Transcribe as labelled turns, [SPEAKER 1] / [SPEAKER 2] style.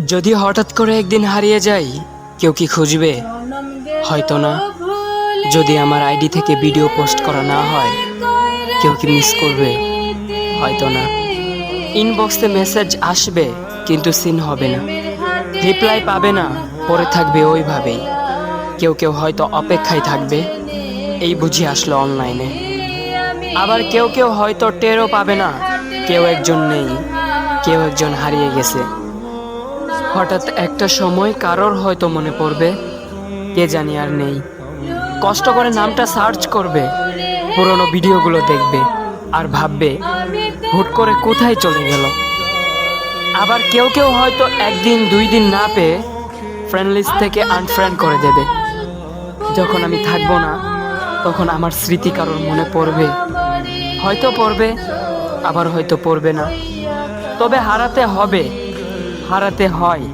[SPEAKER 1] যদি হঠাৎ করে একদিন হারিয়ে যাই, কেউ কি খুঁজবে? হয়তো না। যদি আমার আইডি থেকে ভিডিও পোস্ট করা না হয়, কেউ কি মিস করবে? হয়তো না। ইনবক্সে মেসেজ আসবে, কিন্তু সিন হবে না, রিপ্লাই পাবে না, পরে থাকবে ওইভাবেই। কেউ কেউ হয়তো অপেক্ষায় থাকবে, এই বুঝি আসলো অনলাইনে। আবার কেউ কেউ হয়তো টেরও পাবে না, কেউ একজন নেই, কেউ একজন হারিয়ে গেছে। হঠাৎ একটা সময় কারোর হয়তো মনে পড়বে, কে জানি আর নেই। কষ্ট করে নামটা সার্চ করবে, পুরনো ভিডিওগুলো দেখবে, আর ভাববে হুট করে কোথায় চলে গেল। আবার কেউ কেউ হয়তো একদিন দুই দিন না পেয়ে ফ্রেন্ড লিস্ট থেকে আনফ্রেন্ড করে দেবে। যখন আমি থাকবো না, তখন আমার স্মৃতি কারোর মনে পড়বে, হয়তো পড়বে, আবার হয়তো পড়বে না। তবে হারাতে হবে, হারাতে হয়।